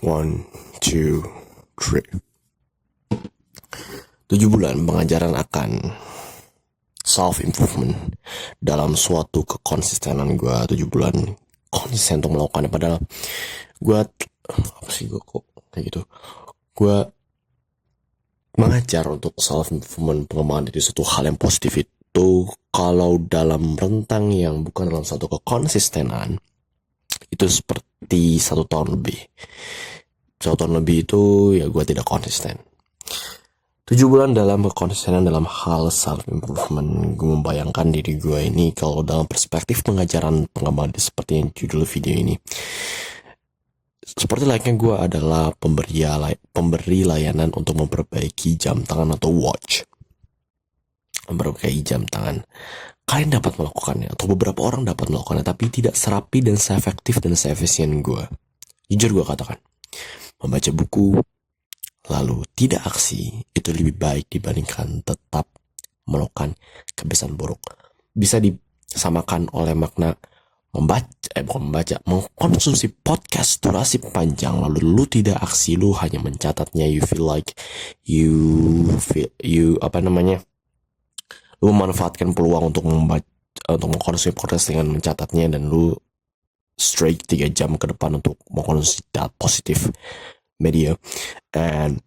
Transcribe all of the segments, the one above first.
One, two, three. 7 bulan pengajaran akan self-improvement dalam suatu kekonsistenan gue. 7 bulan konsisten untuk melakukannya. Padahal gue, kok kayak gitu. Gue mengajar untuk self-improvement, pengembangan diri, suatu hal yang positif itu kalau dalam rentang yang bukan dalam satu kekonsistenan itu seperti 1 tahun lebih. 1 tahun lebih itu ya gue tidak konsisten. 7 bulan dalam kekonsistenan dalam hal self-improvement. Gue membayangkan diri gue ini kalau dalam perspektif pengajaran pengembangan diri seperti yang judul video ini. Seperti layaknya gue adalah pemberi layanan untuk memperbaiki jam tangan atau watch. Memperbaiki jam tangan. Kalian dapat melakukannya, atau beberapa orang dapat melakukannya, tapi tidak serapi dan seefektif dan seefisien gue. Jujur gue katakan, membaca buku lalu tidak aksi itu lebih baik dibandingkan tetap melakukan kebiasaan buruk. Bisa disamakan oleh makna mengkonsumsi podcast durasi panjang lalu lu tidak aksi, lu hanya mencatatnya, you feel like lu memanfaatkan peluang untuk mengkonsumsi podcast dengan mencatatnya, dan lu straight 3 jam ke depan untuk mengkonsumsi that positif media, and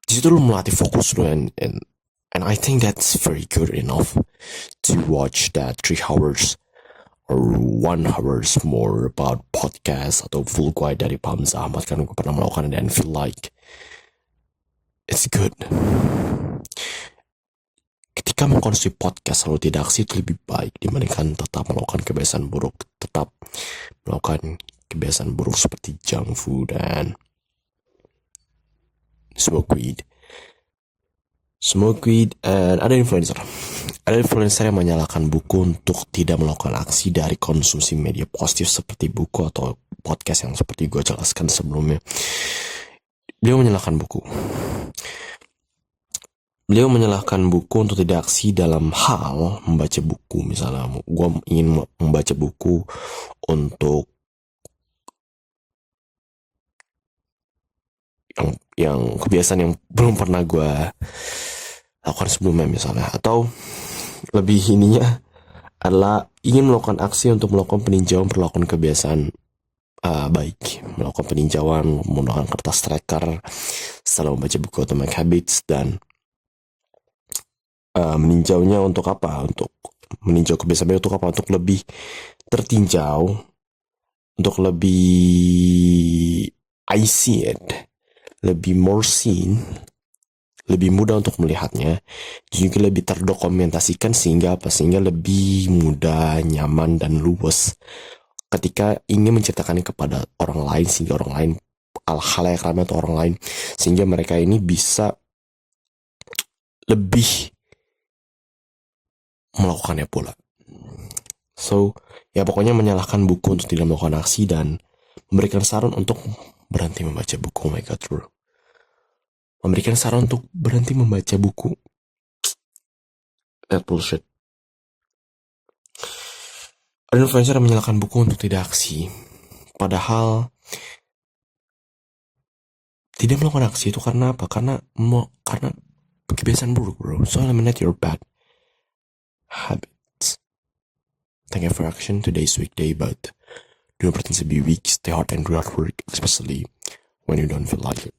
disitu lu melatih fokus lu, and I think that's very good enough to watch that 3 hours or 1 hours more about podcast atau full guide dari Pak Hamzah Ahmad, kan gue pernah melakukan dan feel like it's good. Ketika mengkonsumsi podcast lalu tidak aksi itu lebih baik dibandingkan tetap melakukan kebiasaan buruk, seperti junk food dan smoke weed, and ada influencer yang menyalahkan buku untuk tidak melakukan aksi dari konsumsi media positif seperti buku atau podcast yang seperti gue jelaskan sebelumnya. Beliau menyalahkan buku untuk tidak aksi dalam hal membaca buku. Misalnya gue ingin membaca buku untuk yang kebiasaan yang belum pernah gue lakukan sebelumnya misalnya, atau lebih ininya adalah ingin melakukan aksi untuk melakukan peninjauan perlakuan kebiasaan baik, melakukan peninjauan menggunakan kertas tracker setelah membaca buku Atomic Habits, dan meninjaunya untuk apa? Untuk meninjau kebiasaan untuk apa? Untuk lebih tertinjau, untuk lebih I see it, lebih more seen, lebih mudah untuk melihatnya, juga lebih terdokumentasikan sehingga lebih mudah, nyaman, dan luwes ketika ingin menceritakannya kepada orang lain, sehingga orang lain hal-hal ramai atau orang lain, sehingga mereka ini bisa lebih melakukannya pula. So, ya pokoknya menyalahkan buku untuk tidak melakukan aksi dan memberikan saran untuk berhenti membaca buku. Oh my god, bro. Memberikan saran untuk berhenti membaca buku. That bullshit. Ada influencer yang menyalahkan buku untuk tidak aksi. Padahal tidak melakukan aksi itu karena apa? Karena kebiasaan buruk, bro. So eliminate your bad habits. Thank you for action. Today's weekday, but do not pretend to be weak. Stay hard and do hard work, especially when you don't feel like it.